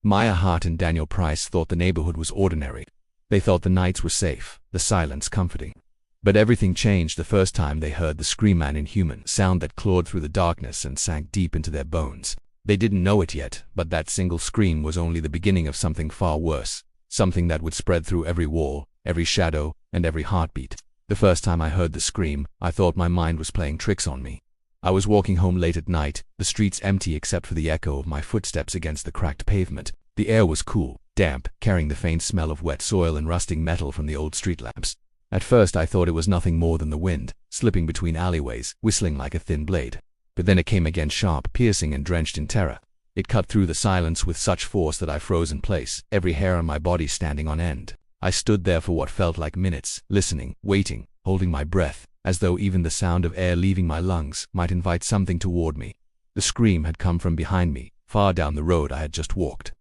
Maya Hart and Daniel Price thought the neighborhood was ordinary. They thought the nights were safe, the silence comforting. But everything changed the first time they heard the scream, an inhuman sound that clawed through the darkness and sank deep into their bones. They didn't know it yet, but that single scream was only the beginning of something far worse, something that would spread through every wall, every shadow, and every heartbeat. The first time I heard the scream, I thought my mind was playing tricks on me. I was walking home late at night, the streets empty except for the echo of my footsteps against the cracked pavement. The air was cool, damp, carrying the faint smell of wet soil and rusting metal from the old street lamps. At first I thought it was nothing more than the wind, slipping between alleyways, whistling like a thin blade. But then it came again, sharp, piercing, and drenched in terror. It cut through the silence with such force that I froze in place, every hair on my body standing on end. I stood there for what felt like minutes, listening, waiting, holding my breath, as though even the sound of air leaving my lungs might invite something toward me. The scream had come from behind me, far down the road I had just walked.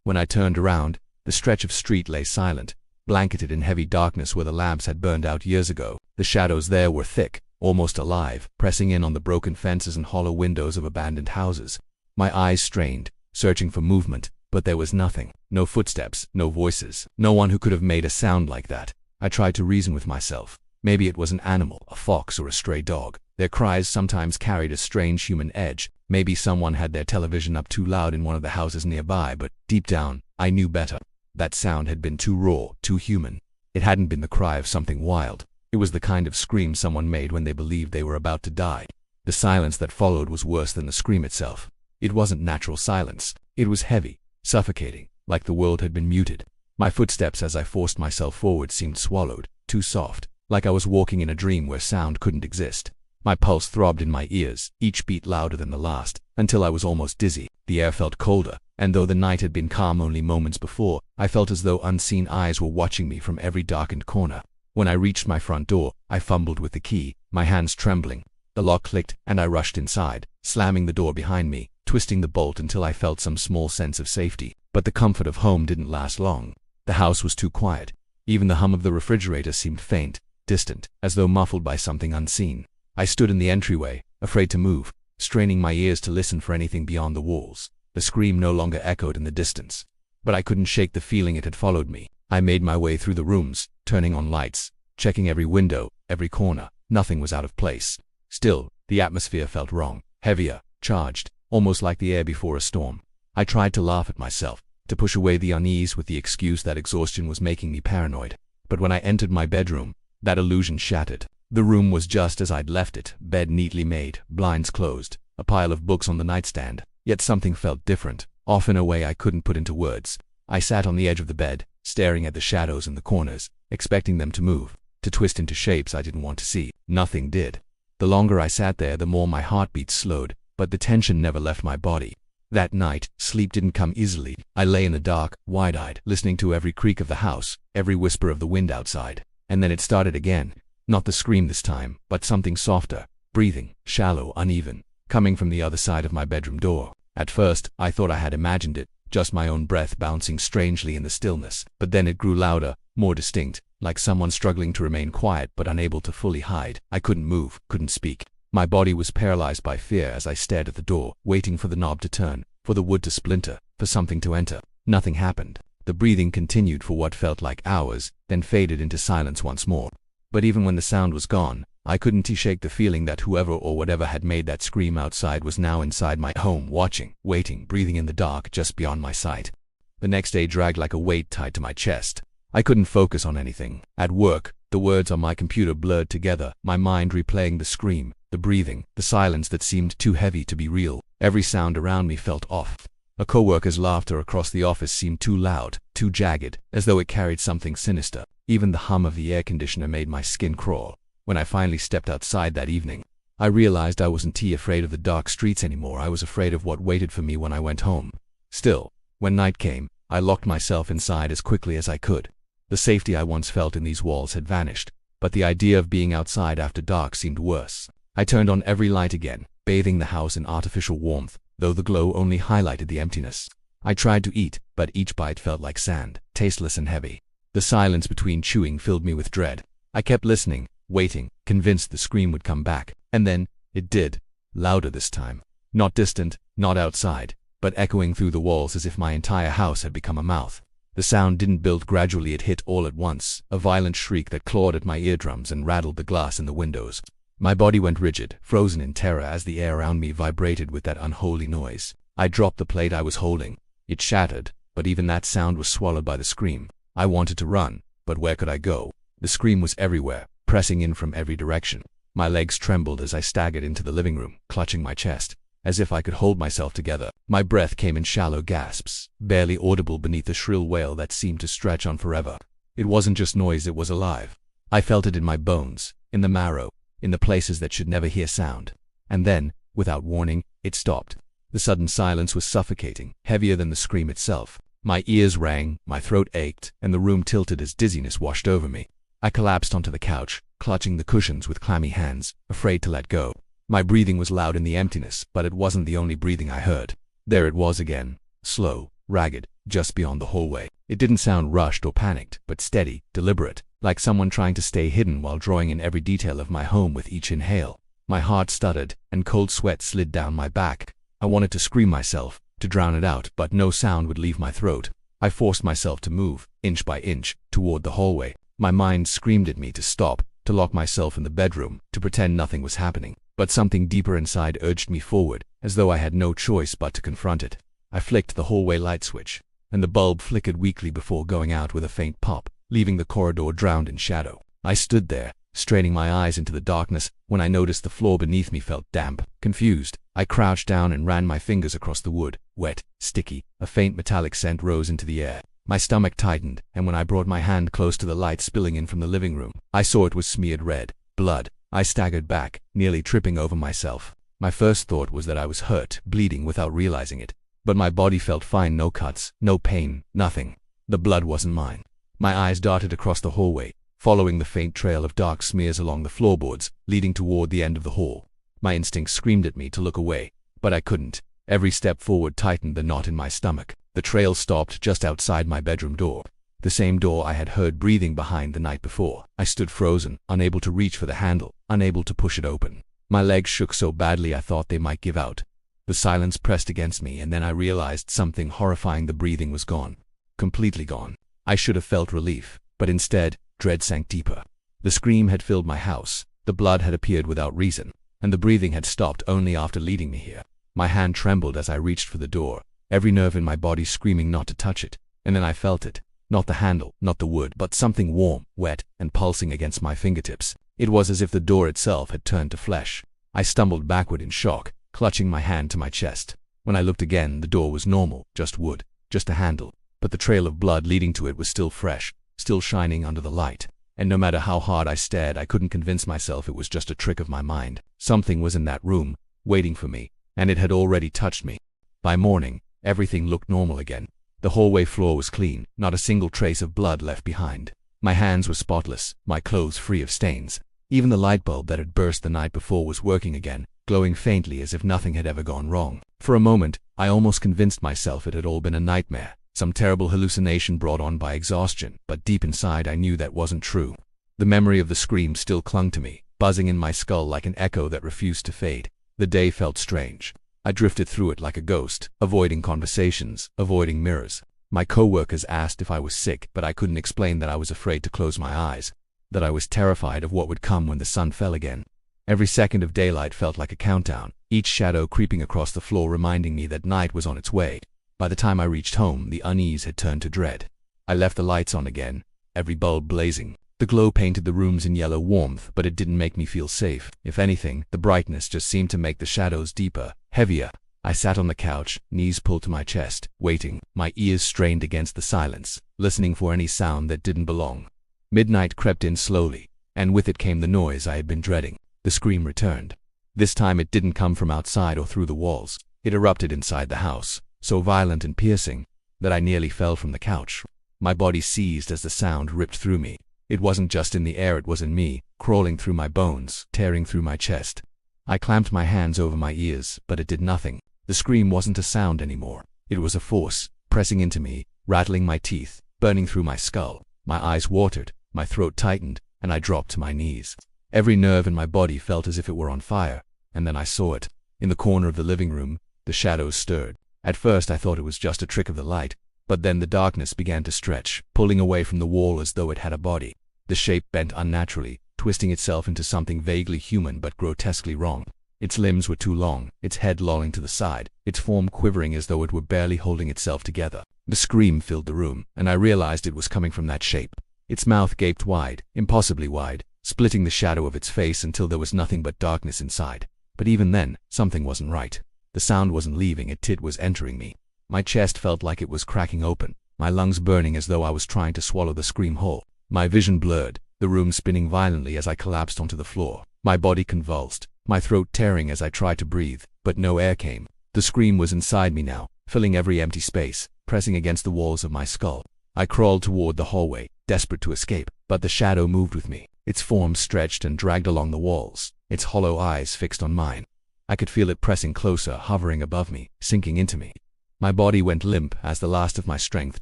When I turned around, the stretch of street lay silent, blanketed in heavy darkness where the lamps had burned out years ago. The shadows there were thick, almost alive, pressing in on the broken fences and hollow windows of abandoned houses. My eyes strained, searching for movement, but there was nothing. No footsteps, no voices, no one who could have made a sound like that. I tried to reason with myself. Maybe it was an animal, a fox or a stray dog. Their cries sometimes carried a strange human edge. Maybe someone had their television up too loud in one of the houses nearby, but deep down, I knew better. That sound had been too raw, too human. It hadn't been the cry of something wild. It was the kind of scream someone made when they believed they were about to die. The silence that followed was worse than the scream itself. It wasn't natural silence. It was heavy, suffocating, like the world had been muted. My footsteps as I forced myself forward seemed swallowed, too soft, like I was walking in a dream where sound couldn't exist. My pulse throbbed in my ears, each beat louder than the last, until I was almost dizzy. The air felt colder, and though the night had been calm only moments before, I felt as though unseen eyes were watching me from every darkened corner. When I reached my front door, I fumbled with the key, my hands trembling. The lock clicked, and I rushed inside, slamming the door behind me, twisting the bolt until I felt some small sense of safety. But the comfort of home didn't last long. The house was too quiet. Even the hum of the refrigerator seemed faint, distant, as though muffled by something unseen. I stood in the entryway, afraid to move, straining my ears to listen for anything beyond the walls. The scream no longer echoed in the distance, but I couldn't shake the feeling it had followed me. I made my way through the rooms, turning on lights, checking every window, every corner. Nothing was out of place. Still, the atmosphere felt wrong, heavier, charged, almost like the air before a storm. I tried to laugh at myself, to push away the unease with the excuse that exhaustion was making me paranoid. But when I entered my bedroom, that illusion shattered. The room was just as I'd left it, bed neatly made, blinds closed, a pile of books on the nightstand. Yet something felt different, off in a way I couldn't put into words. I sat on the edge of the bed, staring at the shadows in the corners, expecting them to move, to twist into shapes I didn't want to see. Nothing did. The longer I sat there, the more my heartbeat slowed, but the tension never left my body. That night, sleep didn't come easily. I lay in the dark, wide-eyed, listening to every creak of the house, every whisper of the wind outside. And then it started again. Not the scream this time, but something softer, breathing, shallow, uneven, coming from the other side of my bedroom door. At first, I thought I had imagined it, just my own breath bouncing strangely in the stillness. But then it grew louder, more distinct, like someone struggling to remain quiet but unable to fully hide. I couldn't move, couldn't speak. My body was paralyzed by fear as I stared at the door, waiting for the knob to turn, for the wood to splinter, for something to enter. Nothing happened. The breathing continued for what felt like hours, then faded into silence once more. But even when the sound was gone, I couldn't shake the feeling that whoever or whatever had made that scream outside was now inside my home, watching, waiting, breathing in the dark just beyond my sight. The next day dragged like a weight tied to my chest. I couldn't focus on anything. At work, the words on my computer blurred together, my mind replaying the scream, the breathing, the silence that seemed too heavy to be real. Every sound around me felt off. A coworker's laughter across the office seemed too loud, too jagged, as though it carried something sinister. Even the hum of the air conditioner made my skin crawl. When I finally stepped outside that evening, I realized I wasn't afraid of the dark streets anymore. I was afraid of what waited for me when I went home. Still, when night came, I locked myself inside as quickly as I could. The safety I once felt in these walls had vanished, but the idea of being outside after dark seemed worse. I turned on every light again, bathing the house in artificial warmth, though the glow only highlighted the emptiness. I tried to eat, but each bite felt like sand, tasteless and heavy. The silence between chewing filled me with dread. I kept listening, waiting, convinced the scream would come back. And then, it did. Louder this time. Not distant, not outside, but echoing through the walls as if my entire house had become a mouth. The sound didn't build gradually, it hit all at once, a violent shriek that clawed at my eardrums and rattled the glass in the windows. My body went rigid, frozen in terror as the air around me vibrated with that unholy noise. I dropped the plate I was holding. It shattered, but even that sound was swallowed by the scream. I wanted to run, but where could I go? The scream was everywhere, pressing in from every direction. My legs trembled as I staggered into the living room, clutching my chest, as if I could hold myself together. My breath came in shallow gasps, barely audible beneath the shrill wail that seemed to stretch on forever. It wasn't just noise, it was alive. I felt it in my bones, in the marrow, in the places that should never hear sound. And then, without warning, it stopped. The sudden silence was suffocating, heavier than the scream itself. My ears rang, my throat ached, and the room tilted as dizziness washed over me. I collapsed onto the couch, clutching the cushions with clammy hands, afraid to let go. My breathing was loud in the emptiness, but it wasn't the only breathing I heard. There it was again, slow, ragged, just beyond the hallway. It didn't sound rushed or panicked, but steady, deliberate, like someone trying to stay hidden while drawing in every detail of my home with each inhale. My heart stuttered, and cold sweat slid down my back. I wanted to scream myself, to drown it out, but no sound would leave my throat. I forced myself to move, inch by inch, toward the hallway. My mind screamed at me to stop, to lock myself in the bedroom, to pretend nothing was happening. But something deeper inside urged me forward, as though I had no choice but to confront it. I flicked the hallway light switch, and the bulb flickered weakly before going out with a faint pop, leaving the corridor drowned in shadow. I stood there, straining my eyes into the darkness, when I noticed the floor beneath me felt damp. Confused, I crouched down and ran my fingers across the wood. Wet, sticky, a faint metallic scent rose into the air. My stomach tightened, and when I brought my hand close to the light spilling in from the living room, I saw it was smeared red. Blood. I staggered back, nearly tripping over myself. My first thought was that I was hurt, bleeding without realizing it. But my body felt fine, no cuts, no pain, nothing. The blood wasn't mine. My eyes darted across the hallway, following the faint trail of dark smears along the floorboards, leading toward the end of the hall. My instincts screamed at me to look away, but I couldn't. Every step forward tightened the knot in my stomach. The trail stopped just outside my bedroom door. The same door I had heard breathing behind the night before. I stood frozen, unable to reach for the handle, unable to push it open. My legs shook so badly I thought they might give out. The silence pressed against me, and then I realized something horrifying. The breathing was gone. Completely gone. I should have felt relief, but instead, dread sank deeper. The scream had filled my house, the blood had appeared without reason, and the breathing had stopped only after leading me here. My hand trembled as I reached for the door, every nerve in my body screaming not to touch it, and then I felt it. Not the handle, not the wood, but something warm, wet, and pulsing against my fingertips. It was as if the door itself had turned to flesh. I stumbled backward in shock, clutching my hand to my chest. When I looked again, the door was normal, just wood, just a handle, but the trail of blood leading to it was still fresh, still shining under the light. And no matter how hard I stared, I couldn't convince myself it was just a trick of my mind. Something was in that room, waiting for me, and it had already touched me. By morning, everything looked normal again. The hallway floor was clean, not a single trace of blood left behind. My hands were spotless, my clothes free of stains. Even the light bulb that had burst the night before was working again, glowing faintly as if nothing had ever gone wrong. For a moment, I almost convinced myself it had all been a nightmare, some terrible hallucination brought on by exhaustion, but deep inside I knew that wasn't true. The memory of the scream still clung to me, buzzing in my skull like an echo that refused to fade. The day felt strange. I drifted through it like a ghost, avoiding conversations, avoiding mirrors. My coworkers asked if I was sick, but I couldn't explain that I was afraid to close my eyes, that I was terrified of what would come when the sun fell again. Every second of daylight felt like a countdown, each shadow creeping across the floor reminding me that night was on its way. By the time I reached home, the unease had turned to dread. I left the lights on again, every bulb blazing. The glow painted the rooms in yellow warmth, but it didn't make me feel safe. If anything, the brightness just seemed to make the shadows deeper, heavier. I sat on the couch, knees pulled to my chest, waiting, my ears strained against the silence, listening for any sound that didn't belong. Midnight crept in slowly, and with it came the noise I had been dreading. The scream returned. This time it didn't come from outside or through the walls. It erupted inside the house, so violent and piercing that I nearly fell from the couch. My body seized as the sound ripped through me. It wasn't just in the air, it was in me, crawling through my bones, tearing through my chest. I clamped my hands over my ears, but it did nothing. The scream wasn't a sound anymore. It was a force, pressing into me, rattling my teeth, burning through my skull. My eyes watered, my throat tightened, and I dropped to my knees. Every nerve in my body felt as if it were on fire, and then I saw it. In the corner of the living room, the shadows stirred. At first I thought it was just a trick of the light, but then the darkness began to stretch, pulling away from the wall as though it had a body. The shape bent unnaturally, twisting itself into something vaguely human but grotesquely wrong. Its limbs were too long, its head lolling to the side, its form quivering as though it were barely holding itself together. The scream filled the room, and I realized it was coming from that shape. Its mouth gaped wide, impossibly wide, splitting the shadow of its face until there was nothing but darkness inside. But even then, something wasn't right. The sound wasn't leaving it was entering me. My chest felt like it was cracking open, my lungs burning as though I was trying to swallow the scream whole. My vision blurred, the room spinning violently as I collapsed onto the floor. My body convulsed, my throat tearing as I tried to breathe, but no air came. The scream was inside me now, filling every empty space, pressing against the walls of my skull. I crawled toward the hallway, desperate to escape, but the shadow moved with me. Its form stretched and dragged along the walls, its hollow eyes fixed on mine. I could feel it pressing closer, hovering above me, sinking into me. My body went limp as the last of my strength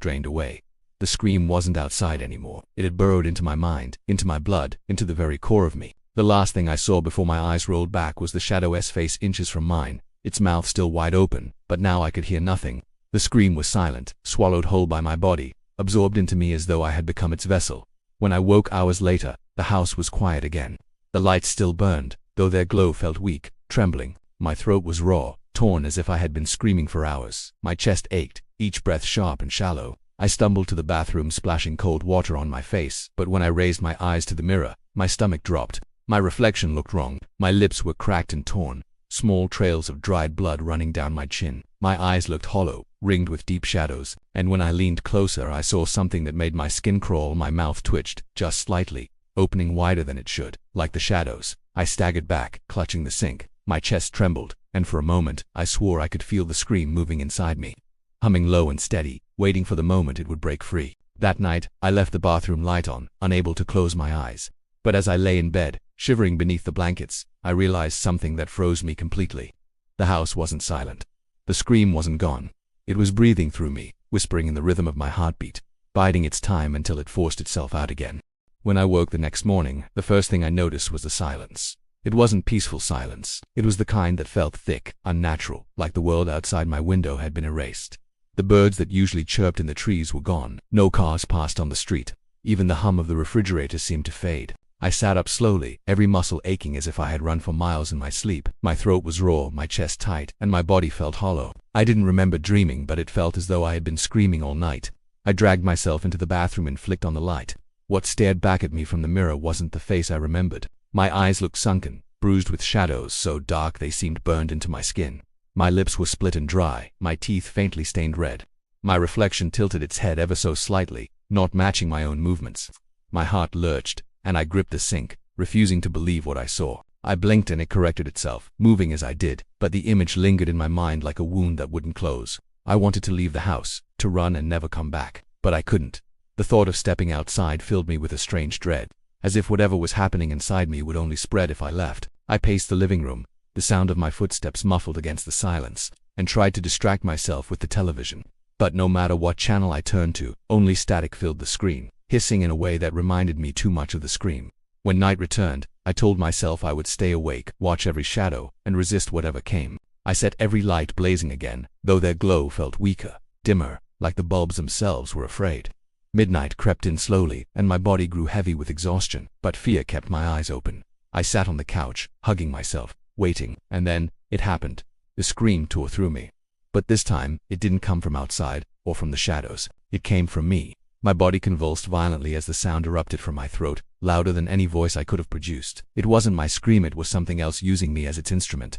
drained away. The scream wasn't outside anymore. It had burrowed into my mind, into my blood, into the very core of me. The last thing I saw before my eyes rolled back was the shadow's face inches from mine, its mouth still wide open, but now I could hear nothing. The scream was silent, swallowed whole by my body, absorbed into me as though I had become its vessel. When I woke hours later, the house was quiet again. The lights still burned, though their glow felt weak, trembling. My throat was raw, torn as if I had been screaming for hours. My chest ached, each breath sharp and shallow. I stumbled to the bathroom, splashing cold water on my face, but when I raised my eyes to the mirror, my stomach dropped. My reflection looked wrong. My lips were cracked and torn, small trails of dried blood running down my chin. My eyes looked hollow, ringed with deep shadows, and when I leaned closer I saw something that made my skin crawl. My mouth twitched, just slightly, opening wider than it should, like the shadows. I staggered back, clutching the sink. My chest trembled, and for a moment, I swore I could feel the scream moving inside me, humming low and steady, waiting for the moment it would break free. That night, I left the bathroom light on, unable to close my eyes. But as I lay in bed, shivering beneath the blankets, I realized something that froze me completely. The house wasn't silent. The scream wasn't gone. It was breathing through me, whispering in the rhythm of my heartbeat, biding its time until it forced itself out again. When I woke the next morning, the first thing I noticed was the silence. It wasn't peaceful silence. It was the kind that felt thick, unnatural, like the world outside my window had been erased. The birds that usually chirped in the trees were gone. No cars passed on the street. Even the hum of the refrigerator seemed to fade. I sat up slowly, every muscle aching as if I had run for miles in my sleep. My throat was raw, my chest tight, and my body felt hollow. I didn't remember dreaming, but it felt as though I had been screaming all night. I dragged myself into the bathroom and flicked on the light. What stared back at me from the mirror wasn't the face I remembered. My eyes looked sunken, bruised with shadows so dark they seemed burned into my skin. My lips were split and dry, my teeth faintly stained red. My reflection tilted its head ever so slightly, not matching my own movements. My heart lurched, and I gripped the sink, refusing to believe what I saw. I blinked and it corrected itself, moving as I did, but the image lingered in my mind like a wound that wouldn't close. I wanted to leave the house, to run and never come back, but I couldn't. The thought of stepping outside filled me with a strange dread, as if whatever was happening inside me would only spread if I left. I paced the living room, the sound of my footsteps muffled against the silence, and tried to distract myself with the television. But no matter what channel I turned to, only static filled the screen, hissing in a way that reminded me too much of the scream. When night returned, I told myself I would stay awake, watch every shadow, and resist whatever came. I set every light blazing again, though their glow felt weaker, dimmer, like the bulbs themselves were afraid. Midnight crept in slowly, and my body grew heavy with exhaustion, but fear kept my eyes open. I sat on the couch, hugging myself, waiting, and then, it happened. The scream tore through me. But this time, it didn't come from outside, or from the shadows. It came from me. My body convulsed violently as the sound erupted from my throat, louder than any voice I could have produced. It wasn't my scream, it was something else using me as its instrument.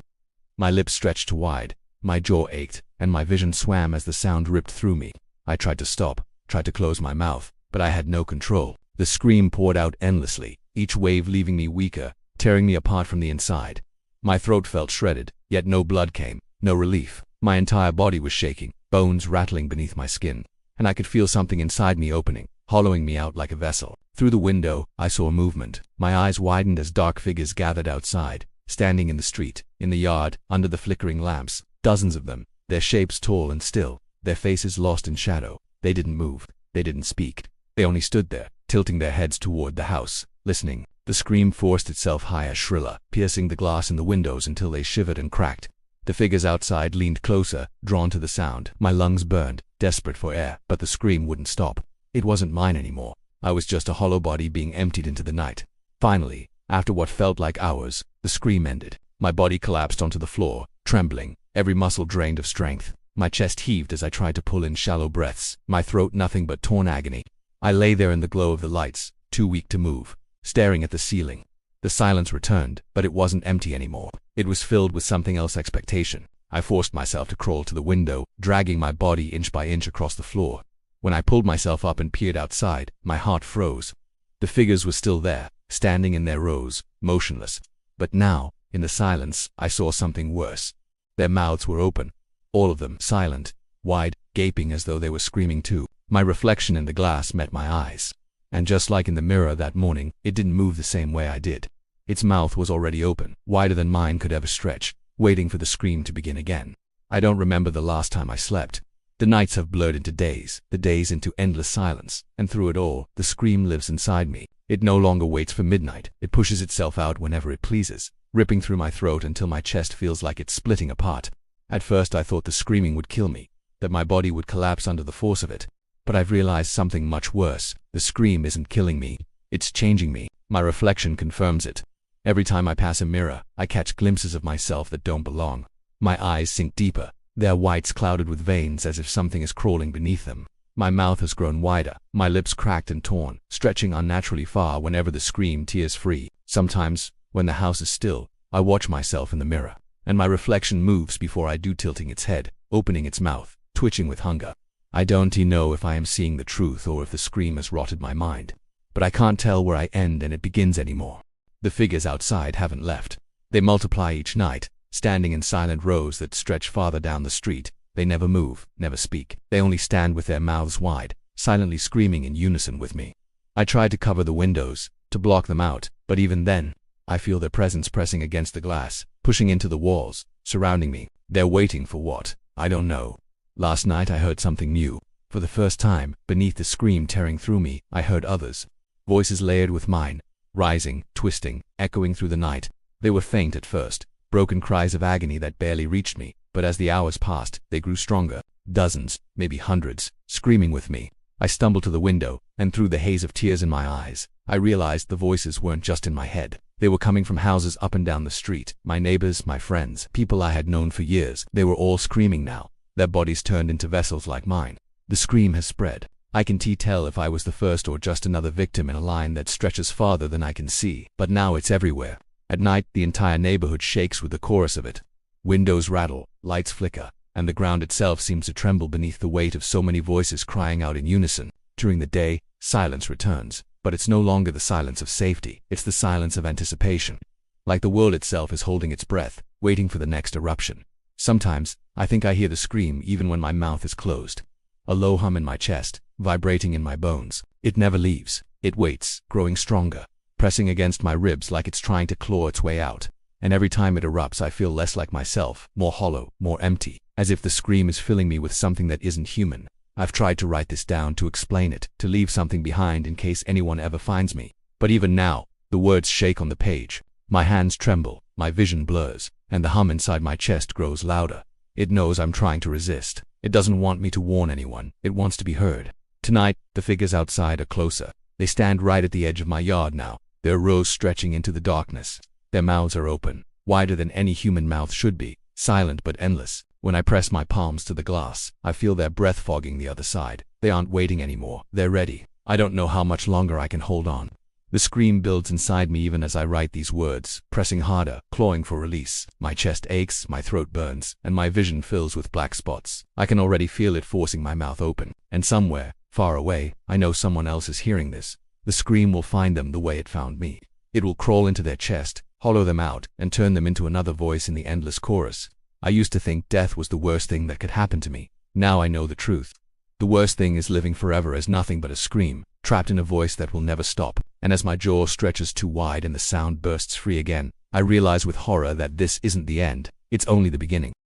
My lips stretched too wide, my jaw ached, and my vision swam as the sound ripped through me. I tried to stop, tried to close my mouth, but I had no control. The scream poured out endlessly, each wave leaving me weaker, tearing me apart from the inside. My throat felt shredded, yet no blood came, no relief. My entire body was shaking, bones rattling beneath my skin, and I could feel something inside me opening, hollowing me out like a vessel. Through the window, I saw movement. My eyes widened as dark figures gathered outside, standing in the street, in the yard, under the flickering lamps, dozens of them, their shapes tall and still, their faces lost in shadow. They didn't move, they didn't speak. They only stood there, tilting their heads toward the house, listening. The scream forced itself higher, shriller, piercing the glass in the windows until they shivered and cracked. The figures outside leaned closer, drawn to the sound. My lungs burned, desperate for air, but the scream wouldn't stop. It wasn't mine anymore. I was just a hollow body being emptied into the night. Finally, after what felt like hours, the scream ended. My body collapsed onto the floor, trembling, every muscle drained of strength. My chest heaved as I tried to pull in shallow breaths, my throat nothing but torn agony. I lay there in the glow of the lights, too weak to move, staring at the ceiling. The silence returned, but it wasn't empty anymore. It was filled with something else: expectation. I forced myself to crawl to the window, dragging my body inch by inch across the floor. When I pulled myself up and peered outside, my heart froze. The figures were still there, standing in their rows, motionless. But now, in the silence, I saw something worse. Their mouths were open, all of them silent, wide, gaping as though they were screaming too. My reflection in the glass met my eyes. And just like in the mirror that morning, it didn't move the same way I did. Its mouth was already open, wider than mine could ever stretch, waiting for the scream to begin again. I don't remember the last time I slept. The nights have blurred into days, the days into endless silence, and through it all, the scream lives inside me. It no longer waits for midnight. It pushes itself out whenever it pleases, ripping through my throat until my chest feels like it's splitting apart. At first I thought the screaming would kill me, that my body would collapse under the force of it. But I've realized something much worse. The scream isn't killing me, it's changing me. My reflection confirms it. Every time I pass a mirror, I catch glimpses of myself that don't belong. My eyes sink deeper, their whites clouded with veins as if something is crawling beneath them. My mouth has grown wider, my lips cracked and torn, stretching unnaturally far whenever the scream tears free. Sometimes, when the house is still, I watch myself in the mirror, and my reflection moves before I do, tilting its head, opening its mouth, twitching with hunger. I don't know if I am seeing the truth or if the scream has rotted my mind. But I can't tell where I end and it begins anymore. The figures outside haven't left. They multiply each night, standing in silent rows that stretch farther down the street. They never move, never speak. They only stand with their mouths wide, silently screaming in unison with me. I try to cover the windows, to block them out, but even then, I feel their presence pressing against the glass, pushing into the walls, surrounding me. They're waiting for what? I don't know. Last night I heard something new. For the first time, beneath the scream tearing through me, I heard others. Voices layered with mine, rising, twisting, echoing through the night. They were faint at first, broken cries of agony that barely reached me, but as the hours passed, they grew stronger. Dozens, maybe hundreds, screaming with me. I stumbled to the window, and through the haze of tears in my eyes, I realized the voices weren't just in my head. They were coming from houses up and down the street, my neighbors, my friends, people I had known for years. They were all screaming now, their bodies turned into vessels like mine. The scream has spread. I can tell if I was the first or just another victim in a line that stretches farther than I can see. But now it's everywhere. At night, the entire neighborhood shakes with the chorus of it. Windows rattle, lights flicker, and the ground itself seems to tremble beneath the weight of so many voices crying out in unison. During the day, silence returns, but it's no longer the silence of safety. It's the silence of anticipation. Like the world itself is holding its breath, waiting for the next eruption. Sometimes, I think I hear the scream even when my mouth is closed. A low hum in my chest, vibrating in my bones. It never leaves. It waits, growing stronger, pressing against my ribs like it's trying to claw its way out. And every time it erupts, I feel less like myself, more hollow, more empty, as if the scream is filling me with something that isn't human. I've tried to write this down, to explain it, to leave something behind in case anyone ever finds me. But even now, the words shake on the page. My hands tremble, my vision blurs, and the hum inside my chest grows louder. It knows I'm trying to resist. It doesn't want me to warn anyone. It wants to be heard. Tonight, the figures outside are closer. They stand right at the edge of my yard now, their rows stretching into the darkness. Their mouths are open, wider than any human mouth should be, silent but endless. When I press my palms to the glass, I feel their breath fogging the other side. They aren't waiting anymore. They're ready. I don't know how much longer I can hold on. The scream builds inside me even as I write these words, pressing harder, clawing for release. My chest aches, my throat burns, and my vision fills with black spots. I can already feel it forcing my mouth open. And somewhere, far away, I know someone else is hearing this. The scream will find them the way it found me. It will crawl into their chest, hollow them out, and turn them into another voice in the endless chorus. I used to think death was the worst thing that could happen to me. Now I know the truth. The worst thing is living forever as nothing but a scream, trapped in a voice that will never stop. And as my jaw stretches too wide and the sound bursts free again, I realize with horror that this isn't the end. It's only the beginning.